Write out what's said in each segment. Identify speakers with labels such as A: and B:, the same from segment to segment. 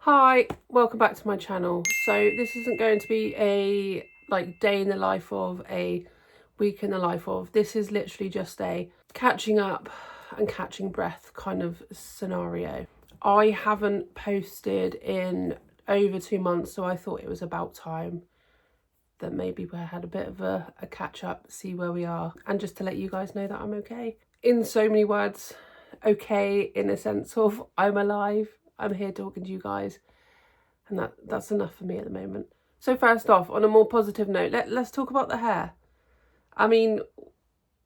A: Hi, welcome back to my channel. So this isn't going to be a day in the life of, a week in the life of. This is literally just a catching up and catching breath kind of scenario. I haven't posted in over 2 months, so I thought it was about time that maybe we had a bit of a catch up, see where we are, and just to let you guys know that I'm okay. In so many words, okay in a sense of I'm alive, I'm here talking to you guys, and that's enough for me at the moment. So first off, on a more positive note, let's talk about the hair. I mean,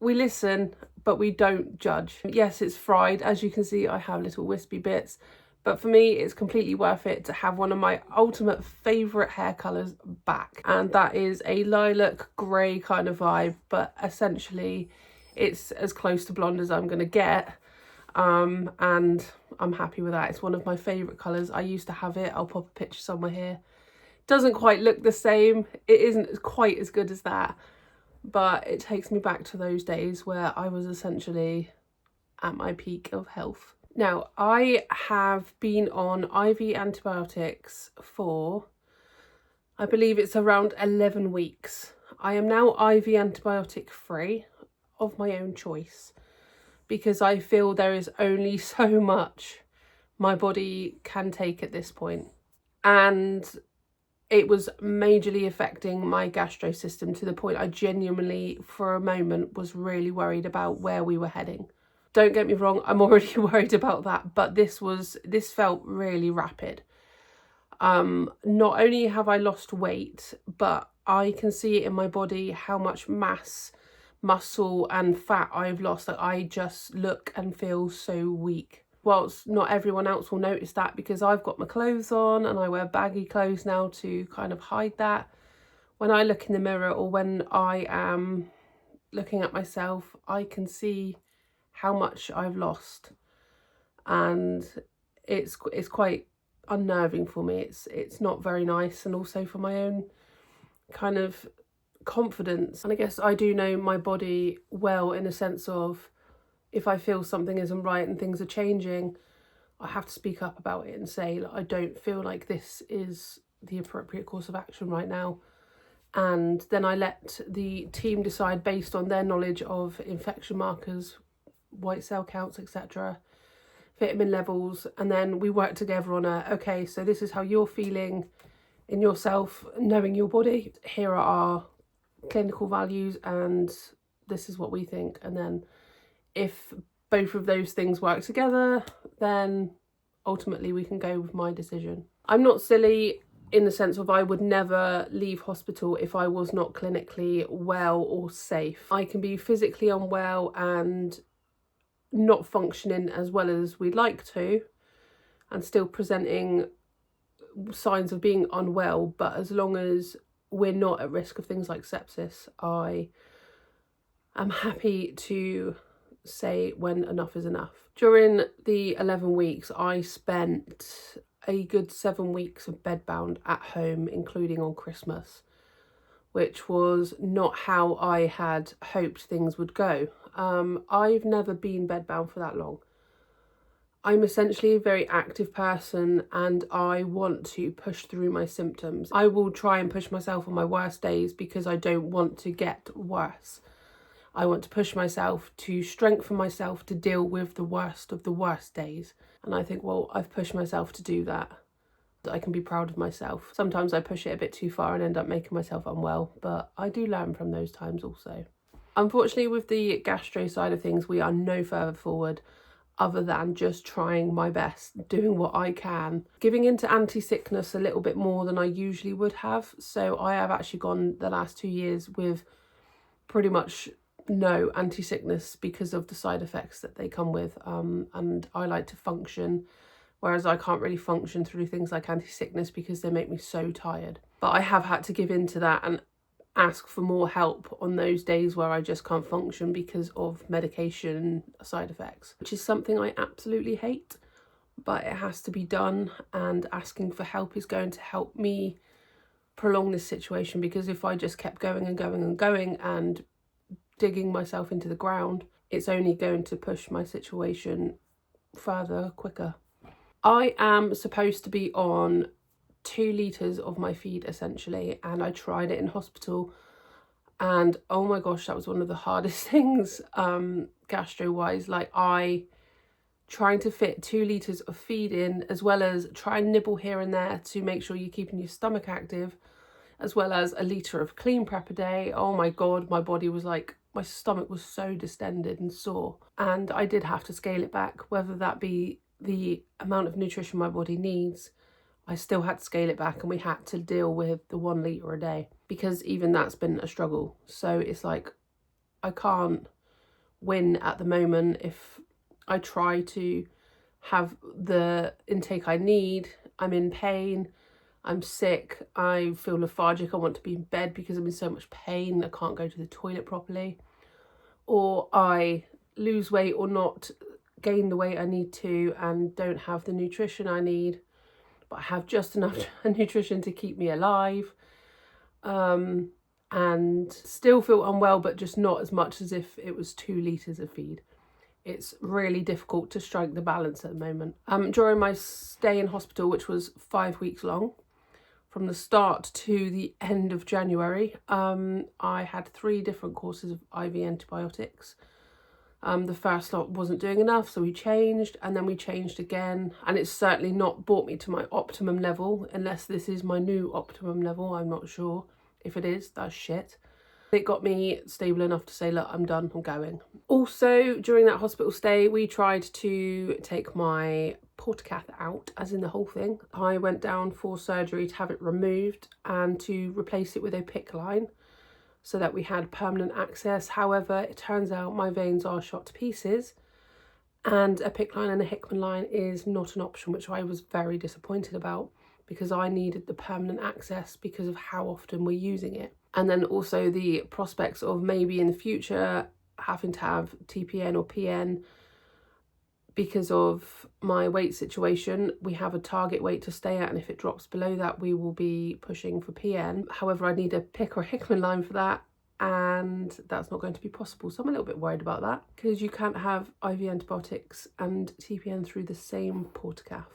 A: we listen, but we don't judge. Yes, it's fried. As you can see, I have little wispy bits, but for me, it's completely worth it to have one of my ultimate favourite hair colours back. And that is a lilac grey kind of vibe, but essentially it's as close to blonde as I'm going to get. And I'm happy with that. It's one of my favourite colours. I used to have it. I'll pop a picture somewhere here. Doesn't quite look the same. It isn't quite as good as that, but it takes me back to those days where I was essentially at my peak of health. Now, I have been on IV antibiotics for, I believe it's around 11 weeks. I am now IV antibiotic free of my own choice, because I feel there is only so much my body can take at this point. And it was majorly affecting my gastro system to the point I genuinely, for a moment, was really worried about where we were heading. Don't get me wrong, I'm already worried about that, but this felt really rapid. Not only have I lost weight, but I can see it in my body how much mass, muscle and fat I've lost. That I just look and feel so weak. Whilst not everyone else will notice that, because I've got my clothes on and I wear baggy clothes now to kind of hide that. When I look in the mirror, or when I am looking at myself, I can see how much I've lost, and it's quite unnerving for me. It's not very nice, and also for my own kind of confidence. And I guess I do know my body well, in a sense of, if I feel something isn't right and things are changing, I have to speak up about it and say, I don't feel like this is the appropriate course of action right now. And then I let the team decide based on their knowledge of infection markers, white cell counts, etc., vitamin levels, and then we work together on okay, so this is how you're feeling in yourself, knowing your body. Here are our clinical values, and this is what we think. And then if both of those things work together, then ultimately we can go with my decision. I'm not silly in the sense of I would never leave hospital if I was not clinically well or safe. I can be physically unwell and not functioning as well as we'd like to, and still presenting signs of being unwell, but as long as we're not at risk of things like sepsis, I am happy to say when enough is enough. During the 11 weeks, I spent a good 7 weeks of bedbound at home, including on Christmas, which was not how I had hoped things would go. I've never been bedbound for that long. I'm essentially a very active person, and I want to push through my symptoms. I will try and push myself on my worst days because I don't want to get worse. I want to push myself to strengthen myself to deal with the worst of the worst days. And I think, well, I've pushed myself to do that. I can be proud of myself. Sometimes I push it a bit too far and end up making myself unwell, but I do learn from those times also. Unfortunately, with the gastro side of things, we are no further forward other than just trying my best, doing what I can, giving into anti-sickness a little bit more than I usually would have. So I have actually gone the last 2 years with pretty much no anti-sickness because of the side effects that they come with. And I like to function, whereas I can't really function through things like anti-sickness because they make me so tired. But I have had to give in to that and ask for more help on those days where I just can't function because of medication side effects, which is something I absolutely hate, but it has to be done, and asking for help is going to help me prolong this situation, because if I just kept going and going and going and digging myself into the ground, it's only going to push my situation further quicker. I am supposed to be on 2 litres of my feed essentially, and I tried it in hospital, and oh my gosh, that was one of the hardest things gastro wise. Like, trying to fit 2 litres of feed in, as well as try and nibble here and there to make sure you're keeping your stomach active, as well as a litre of clean prep a day. Oh my god, my body was like, my stomach was so distended and sore, and I did have to scale it back, whether that be the amount of nutrition my body needs. I still had to scale it back, and we had to deal with the 1 litre a day, because even that's been a struggle. So it's like, I can't win at the moment. If I try to have the intake I need, I'm in pain, I'm sick, I feel lethargic, I want to be in bed because I'm in so much pain, I can't go to the toilet properly, or I lose weight or not gain the weight I need to and don't have the nutrition I need, but I have just enough nutrition to keep me alive, and still feel unwell, but just not as much as if it was 2 litres of feed. It's really difficult to strike the balance at the moment. During my stay in hospital, which was 5 weeks long, from the start to the end of January, I had 3 different courses of IV antibiotics. The first lot wasn't doing enough, so we changed, and then we changed again, and it's certainly not brought me to my optimum level, unless this is my new optimum level. I'm not sure. If it is, that's shit. It got me stable enough to say, look, I'm done, I'm going. Also, during that hospital stay, we tried to take my portacath out, as in the whole thing. I went down for surgery to have it removed and to replace it with a PICC line so that we had permanent access. However, it turns out my veins are shot to pieces, and a PICC line and a Hickman line is not an option, which I was very disappointed about, because I needed the permanent access because of how often we're using it. And then also the prospects of maybe in the future having to have TPN or PN because of my weight situation. We have a target weight to stay at, and if it drops below that, we will be pushing for PN. However, I need a PICC or Hickman line for that, and that's not going to be possible. So I'm a little bit worried about that, because you can't have IV antibiotics and TPN through the same portacath,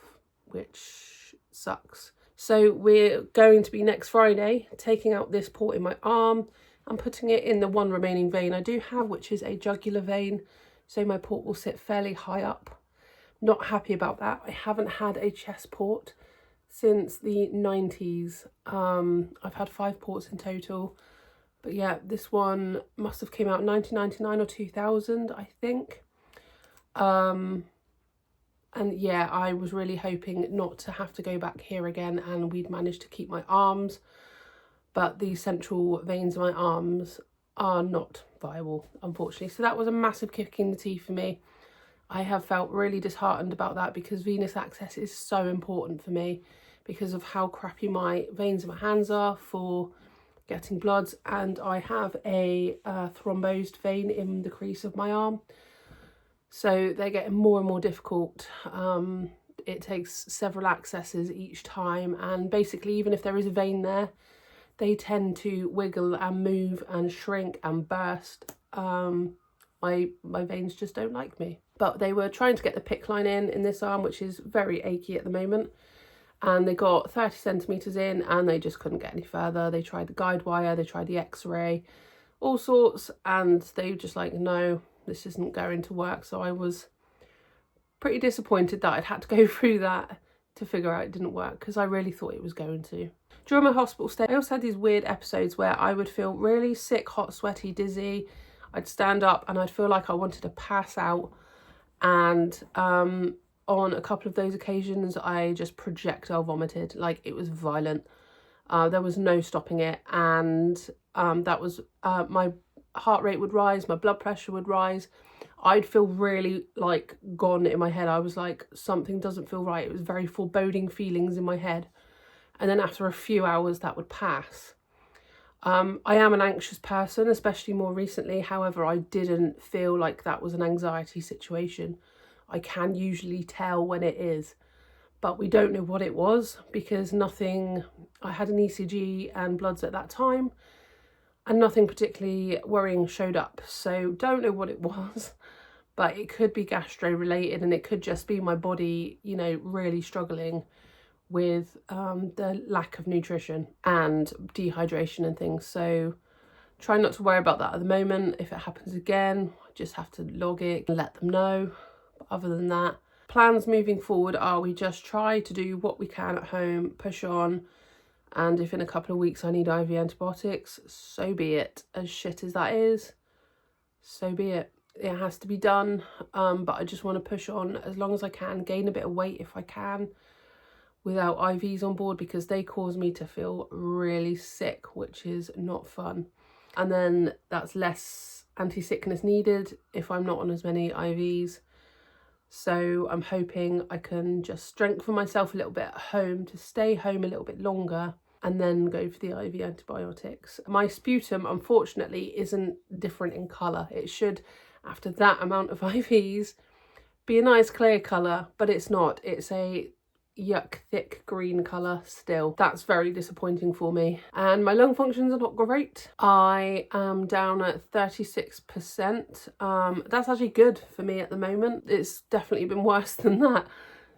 A: which sucks. So we're going to be next Friday taking out this port in my arm and putting it in the one remaining vein I do have, which is a jugular vein, so my port will sit fairly high up. Not happy about that. I haven't had a chest port since the 90s. I've had 5 ports in total, but yeah, this one must have came out in 1999 or 2000, I think. And yeah, I was really hoping not to have to go back here again, and we'd managed to keep my arms, but the central veins in my arms are not viable, unfortunately. So that was a massive kick in the teeth for me. I have felt really disheartened about that, because venous access is so important for me because of how crappy my veins in my hands are for getting bloods, and I have a thrombosed vein in the crease of my arm. So they're getting more and more difficult. It takes several accesses each time, and basically even if there is a vein there, they tend to wiggle and move and shrink and burst. My veins just don't like me. But they were trying to get the PICC line in this arm, which is very achy at the moment, and they got 30 centimetres in and they just couldn't get any further. They tried the guide wire, they tried the x-ray, all sorts, and they were just like, no, this isn't going to work. So I was pretty disappointed that I'd had to go through that to figure out it didn't work, because I really thought it was going to. During my hospital stay, I also had these weird episodes where I would feel really sick, hot, sweaty, dizzy. I'd stand up and I'd feel like I wanted to pass out, and on a couple of those occasions I just projectile vomited. Like, it was violent. There was no stopping it, and that was my heart rate would rise, my blood pressure would rise. I'd feel really like gone in my head. I was like, something doesn't feel right. It was very foreboding feelings in my head. And then after a few hours that would pass. I am an anxious person, especially more recently. However, I didn't feel like that was an anxiety situation. I can usually tell when it is, but we don't know what it was, because nothing, I had an ECG and bloods at that time, and nothing particularly worrying showed up. So don't know what it was, but it could be gastro related, and it could just be my body, you know, really struggling with the lack of nutrition and dehydration and things. So try not to worry about that at the moment. If it happens again, I just have to log it and let them know. But other than that, plans moving forward are we just try to do what we can at home, push on, and if in a couple of weeks I need IV antibiotics, so be it. As shit as that is, so be it. It has to be done, but I just want to push on as long as I can, gain a bit of weight if I can, without IVs on board, because they cause me to feel really sick, which is not fun. And then that's less anti-sickness needed if I'm not on as many IVs. So I'm hoping I can just strengthen myself a little bit at home to stay home a little bit longer and then go for the IV antibiotics. My sputum, unfortunately, isn't different in colour. It should, after that amount of IVs, be a nice clear colour, but it's not. It's a yuck thick green colour still. That's very disappointing for me. And my lung functions are not great. I am down at 36%. That's actually good for me at the moment. It's definitely been worse than that.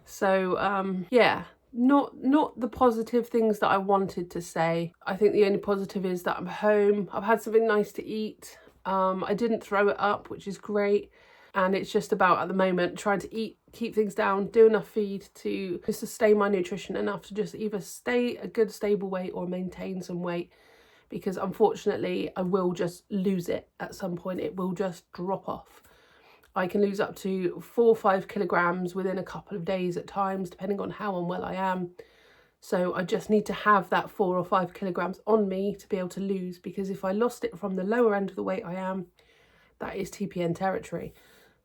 A: So yeah, not the positive things that I wanted to say. I think the only positive is that I'm home. I've had something nice to eat. I didn't throw it up, which is great. And it's just about, at the moment, trying to eat, keep things down, do enough feed to sustain my nutrition enough to just either stay a good stable weight or maintain some weight. Because unfortunately, I will just lose it at some point. It will just drop off. I can lose up to 4 or 5 kilograms within a couple of days at times, depending on how unwell I am. So I just need to have that 4 or 5 kilograms on me to be able to lose, because if I lost it from the lower end of the weight I am, that is TPN territory.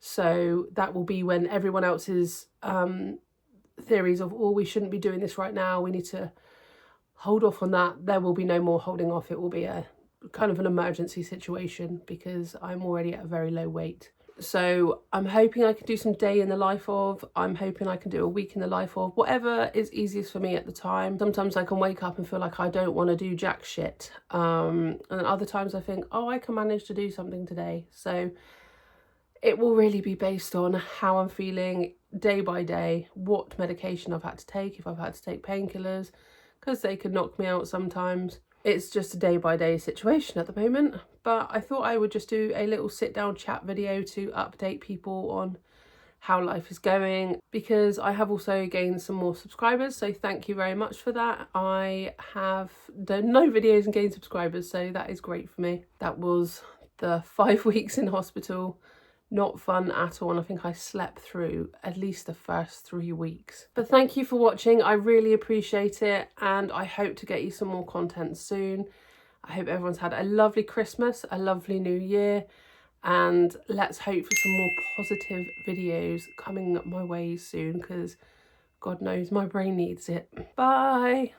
A: So that will be when everyone else's theories of, oh, we shouldn't be doing this right now, we need to hold off on that. There will be no more holding off. It will be a kind of an emergency situation because I'm already at a very low weight. So I'm hoping I can do some day in the life of, I'm hoping I can do a week in the life of, whatever is easiest for me at the time. Sometimes I can wake up and feel like I don't want to do jack shit. And other times I think, oh, I can manage to do something today. So it will really be based on how I'm feeling day by day, what medication I've had to take, if I've had to take painkillers, because they can knock me out sometimes. It's just a day by day situation at the moment, but I thought I would just do a little sit down chat video to update people on how life is going, because I have also gained some more subscribers, so thank you very much for that. I have done no videos and gained subscribers, so that is great for me. That was the 5 weeks in hospital. Not fun at all, and I think I slept through at least the first 3 weeks. But thank you for watching. I really appreciate it, and I hope to get you some more content soon. I hope everyone's had a lovely Christmas, a lovely New Year, and let's hope for some more positive videos coming my way soon, because God knows my brain needs it. Bye!